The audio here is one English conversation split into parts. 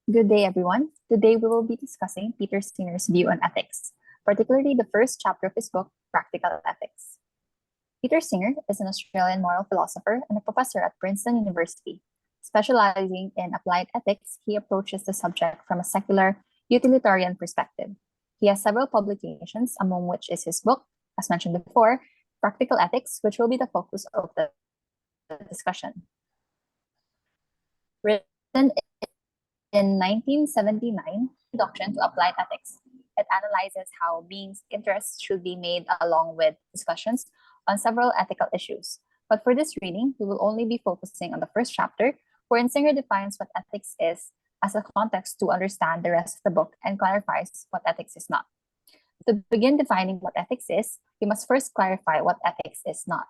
Good day, everyone. Today we will be discussing Peter Singer's view on ethics, particularly the first chapter of his book, Practical Ethics. Peter Singer is an Australian moral philosopher and a professor at Princeton University. Specializing in applied ethics, he approaches the subject from a secular, utilitarian perspective. He has several publications, among which is his book, as mentioned before, Practical Ethics, which will be the focus of the discussion. Written in 1979, Introduction to Applied Ethics. It analyzes how beings' interests should be made along with discussions on several ethical issues. But for this reading, we will only be focusing on the first chapter, wherein Singer defines what ethics is as a context to understand the rest of the book and clarifies what ethics is not. To begin defining what ethics is, we must first clarify what ethics is not.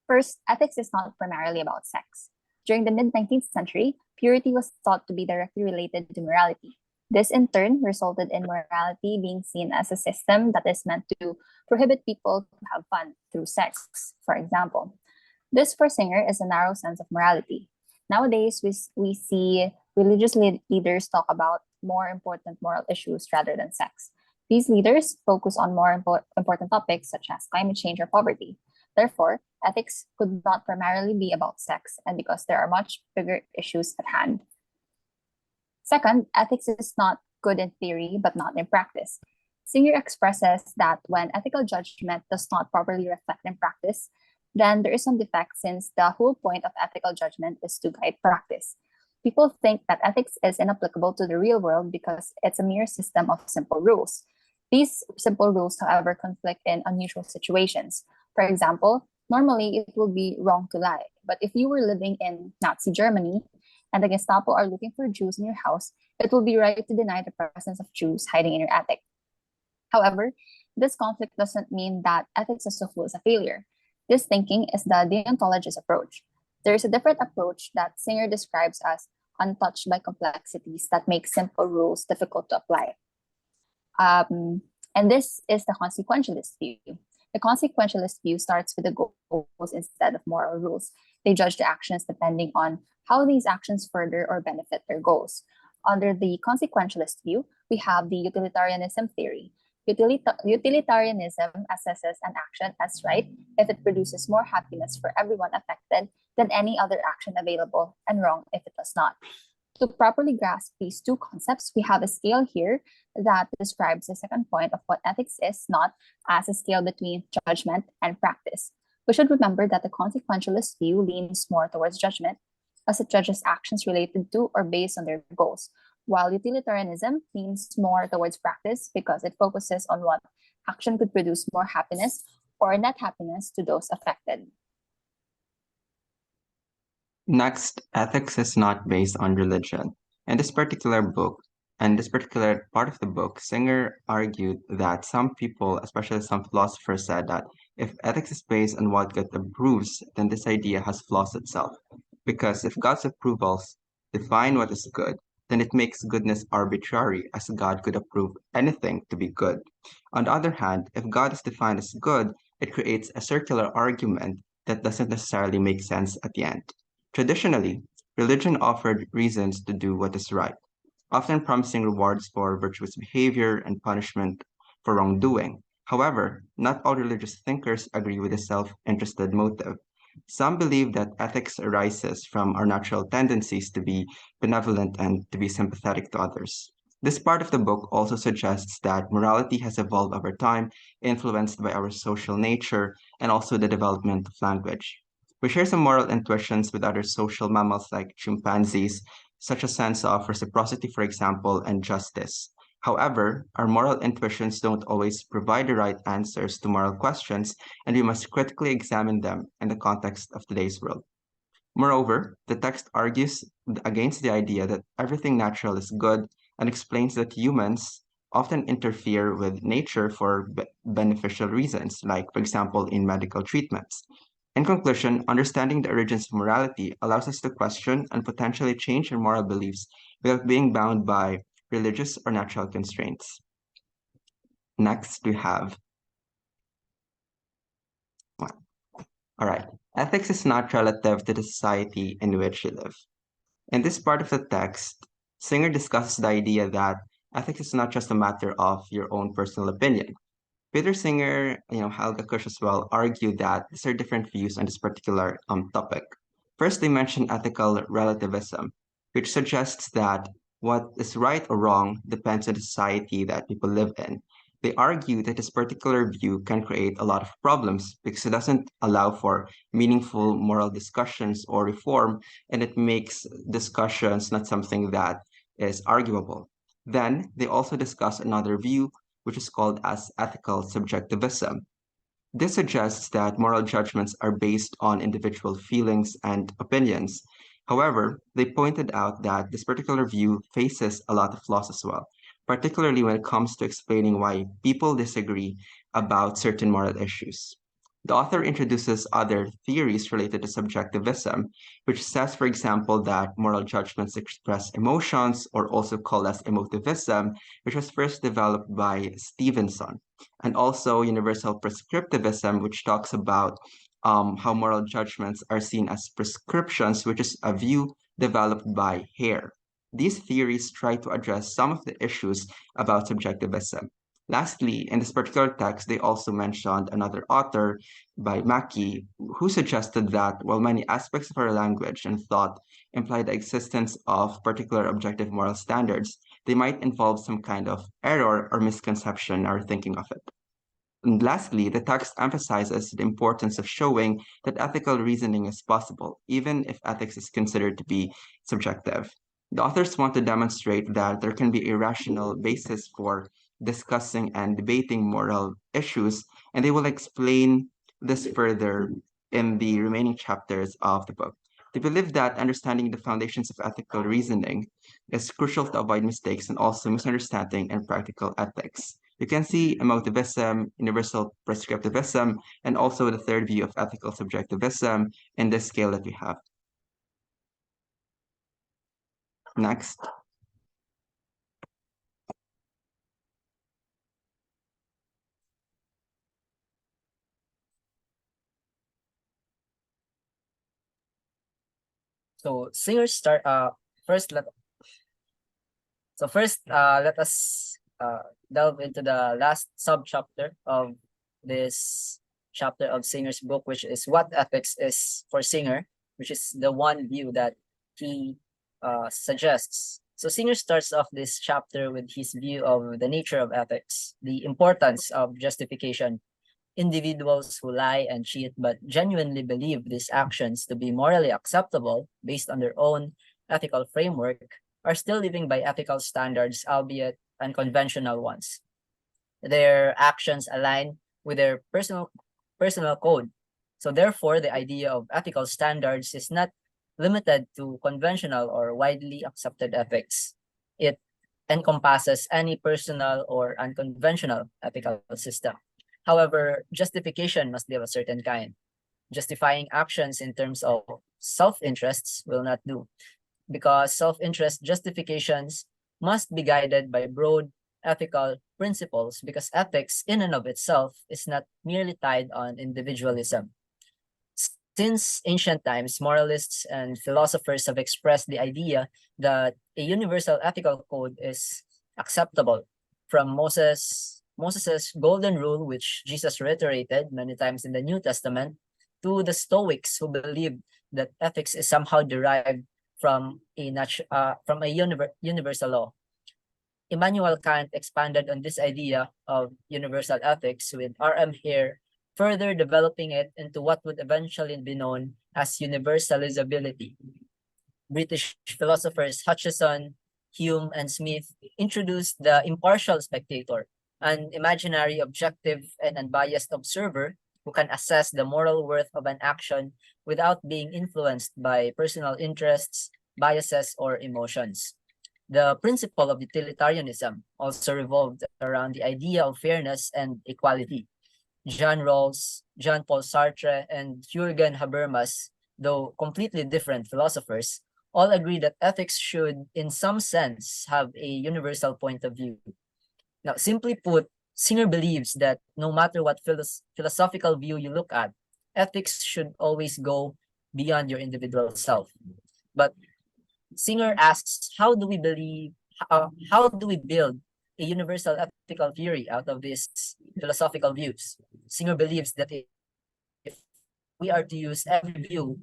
First, ethics is not primarily about sex. During the mid-19th century, purity was thought to be directly related to morality. This in turn resulted in morality being seen as a system that is meant to prohibit people to have fun through sex, for example. This for Singer is a narrow sense of morality. Nowadays, we see religious leaders talk about more important moral issues rather than sex. These leaders focus on more important topics such as climate change or poverty. Therefore, ethics could not primarily be about sex, and because there are much bigger issues at hand. Second, ethics is not good in theory, but not in practice. Singer expresses that when ethical judgment does not properly reflect in practice, then there is some defect since the whole point of ethical judgment is to guide practice. People think that ethics is inapplicable to the real world because it's a mere system of simple rules. These simple rules, however, conflict in unusual situations. For example, normally it will be wrong to lie, but if you were living in Nazi Germany and the Gestapo are looking for Jews in your house, it will be right to deny the presence of Jews hiding in your attic. However, this conflict doesn't mean that ethics as a whole is a failure. This thinking is the deontologist approach. There is a different approach that Singer describes as untouched by complexities that make simple rules difficult to apply. And this is the consequentialist view. The consequentialist view starts with the goals instead of moral rules. They judge the actions depending on how these actions further or benefit their goals. Under the consequentialist view, we have the utilitarianism theory. Utilitarianism assesses an action as right if it produces more happiness for everyone affected than any other action available, and wrong if it does not. To properly grasp these two concepts, we have a scale here that describes the second point of what ethics is not as a scale between judgment and practice. We should remember that the consequentialist view leans more towards judgment, as it judges actions related to or based on their goals, while utilitarianism leans more towards practice because it focuses on what action could produce more happiness or net happiness to those affected. Next, ethics is not based on religion. In this particular book, and this particular part of the book, Singer argued that some people, especially some philosophers, said that if ethics is based on what God approves, then this idea has flaws itself. Because if God's approvals define what is good, then it makes goodness arbitrary, as God could approve anything to be good. On the other hand, if God is defined as good, it creates a circular argument that doesn't necessarily make sense at the end. Traditionally, religion offered reasons to do what is right, often promising rewards for virtuous behavior and punishment for wrongdoing. However, not all religious thinkers agree with the self-interested motive. Some believe that ethics arises from our natural tendencies to be benevolent and to be sympathetic to others. This part of the book also suggests that morality has evolved over time, influenced by our social nature and also the development of language. We share some moral intuitions with other social mammals like chimpanzees, such a sense of reciprocity, for example, and justice. However, our moral intuitions don't always provide the right answers to moral questions, and we must critically examine them in the context of today's world. Moreover, the text argues against the idea that everything natural is good and explains that humans often interfere with nature for beneficial reasons, like, for example, in medical treatments. In conclusion, understanding the origins of morality allows us to question and potentially change our moral beliefs without being bound by religious or natural constraints. Next, we have one. All right. Ethics is not relative to the society in which you live. In this part of the text, Singer discusses the idea that ethics is not just a matter of your own personal opinion. Peter Singer, Helga Kusch as well, argue that these are different views on this particular topic. First, they mention ethical relativism, which suggests that what is right or wrong depends on the society that people live in. They argue that this particular view can create a lot of problems because it doesn't allow for meaningful moral discussions or reform, and it makes discussions not something that is arguable. Then they also discuss another view, which is called as ethical subjectivism. This suggests that moral judgments are based on individual feelings and opinions. However, they pointed out that this particular view faces a lot of flaws as well, particularly when it comes to explaining why people disagree about certain moral issues. The author introduces other theories related to subjectivism, which says, for example, that moral judgments express emotions, or also called as emotivism, which was first developed by Stevenson, and also universal prescriptivism, which talks about how moral judgments are seen as prescriptions, which is a view developed by Hare. These theories try to address some of the issues about subjectivism. Lastly, in this particular text, they also mentioned another author by Mackey, who suggested that while many aspects of our language and thought imply the existence of particular objective moral standards, they might involve some kind of error or misconception in our thinking of it. And lastly, the text emphasizes the importance of showing that ethical reasoning is possible, even if ethics is considered to be subjective. The authors want to demonstrate that there can be a rational basis for discussing and debating moral issues, and they will explain this further in the remaining chapters of the book. They believe that understanding the foundations of ethical reasoning is crucial to avoid mistakes and also misunderstanding in practical ethics. You can see emotivism, universal prescriptivism, and also the third view of ethical subjectivism in this scale that we have. Next. So Singer start first let let us delve into the last subchapter of this chapter of Singer's book, which is what ethics is for Singer, which is the one view that he suggests. So Singer starts off this chapter with his view of the nature of ethics, the importance of justification. Individuals who lie and cheat but genuinely believe these actions to be morally acceptable based on their own ethical framework are still living by ethical standards, albeit unconventional ones. Their actions align with their personal code. So therefore, the idea of ethical standards is not limited to conventional or widely accepted ethics. It encompasses any personal or unconventional ethical system. However, justification must be of a certain kind. Justifying actions in terms of self-interests will not do, because self-interest justifications must be guided by broad ethical principles, because ethics in and of itself is not merely tied on individualism. Since ancient times, moralists and philosophers have expressed the idea that a universal ethical code is acceptable, from Moses's golden rule, which Jesus reiterated many times in the New Testament, to the Stoics, who believed that ethics is somehow derived from a universal law. Immanuel Kant expanded on this idea of universal ethics, with R.M. Hare further developing it into what would eventually be known as universalizability. British philosophers Hutcheson, Hume, and Smith introduced the impartial spectator, an imaginary, objective, and unbiased observer who can assess the moral worth of an action without being influenced by personal interests, biases, or emotions. The principle of utilitarianism also revolved around the idea of fairness and equality. Jean Rawls, Jean-Paul Sartre, and Jürgen Habermas, though completely different philosophers, all agree that ethics should, in some sense, have a universal point of view. Now, simply put, Singer believes that no matter what philosophical view you look at, ethics should always go beyond your individual self. But Singer asks, how do we build a universal ethical theory out of these philosophical views? Singer believes that if we are to use every view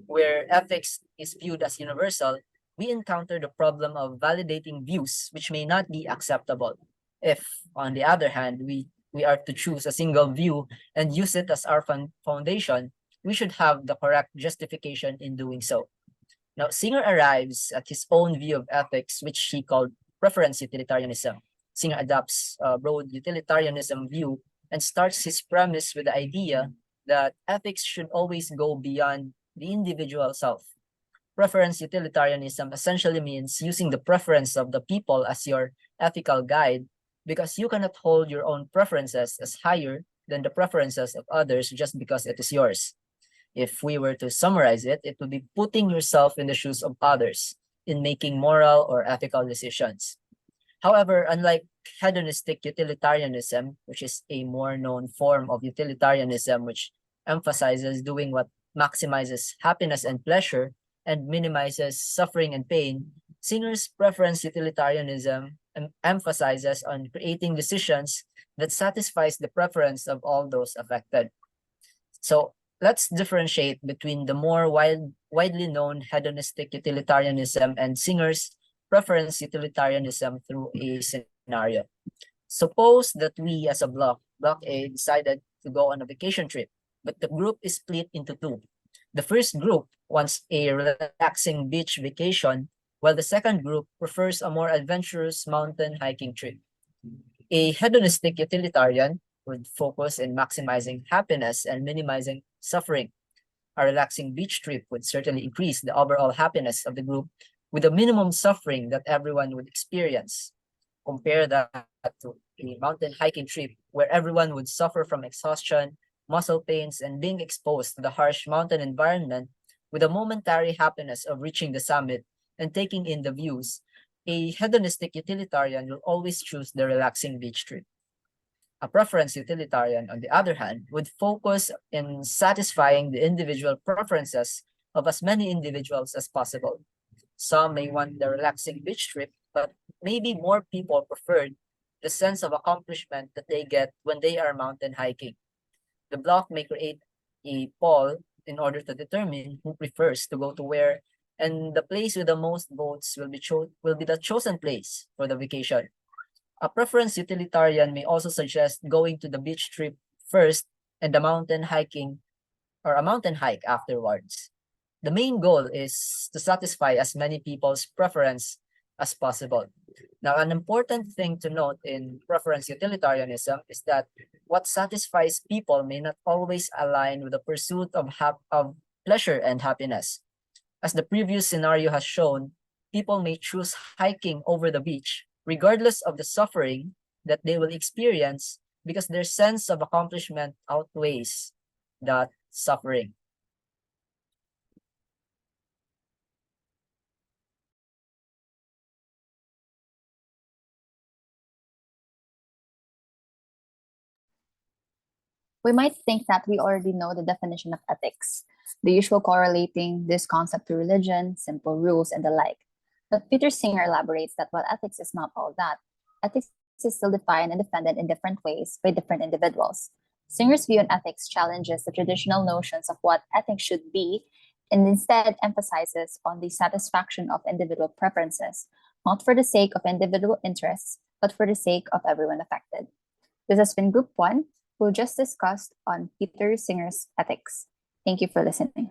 where ethics is viewed as universal, we encounter the problem of validating views which may not be acceptable. If, on the other hand, we are to choose a single view and use it as our foundation, we should have the correct justification in doing so. Now, Singer arrives at his own view of ethics, which he called preference utilitarianism. Singer adopts a broad utilitarianism view and starts his premise with the idea that ethics should always go beyond the individual self. Preference utilitarianism essentially means using the preference of the people as your ethical guide, because you cannot hold your own preferences as higher than the preferences of others just because it is yours. If we were to summarize it, it would be putting yourself in the shoes of others in making moral or ethical decisions. However, unlike hedonistic utilitarianism, which is a more known form of utilitarianism which emphasizes doing what maximizes happiness and pleasure and minimizes suffering and pain, Singer's preference utilitarianism emphasizes on creating decisions that satisfies the preference of all those affected. So let's differentiate between the more widely known hedonistic utilitarianism and Singer's preference utilitarianism through a scenario. Suppose that we as a block A, decided to go on a vacation trip, but the group is split into two. The first group wants a relaxing beach vacation, while the second group prefers a more adventurous mountain hiking trip. A hedonistic utilitarian would focus in maximizing happiness and minimizing suffering. A relaxing beach trip would certainly increase the overall happiness of the group with a minimum suffering that everyone would experience. Compare that to a mountain hiking trip where everyone would suffer from exhaustion, muscle pains, and being exposed to the harsh mountain environment with a momentary happiness of reaching the summit and taking in the views. A hedonistic utilitarian will always choose the relaxing beach trip. A preference utilitarian, on the other hand, would focus in satisfying the individual preferences of as many individuals as possible. Some may want the relaxing beach trip, but maybe more people preferred the sense of accomplishment that they get when they are mountain hiking. The block may create a poll in order to determine who prefers to go to where, and the place with the most votes will be the chosen place for the vacation. A preference utilitarian may also suggest going to the beach trip first and the mountain hiking or a mountain hike afterwards. The main goal is to satisfy as many people's preference as possible. Now, an important thing to note in preference utilitarianism is that what satisfies people may not always align with the pursuit of pleasure and happiness. As the previous scenario has shown, people may choose hiking over the beach, regardless of the suffering that they will experience, because their sense of accomplishment outweighs that suffering. We might think that we already know the definition of ethics, the usual correlating this concept to religion, simple rules, and the like. But Peter Singer elaborates that while ethics is not all that, ethics is still defined and defended in different ways by different individuals. Singer's view on ethics challenges the traditional notions of what ethics should be and instead emphasizes on the satisfaction of individual preferences, not for the sake of individual interests, but for the sake of everyone affected. This has been Group 1, who just discussed on Peter Singer's ethics. Thank you for listening.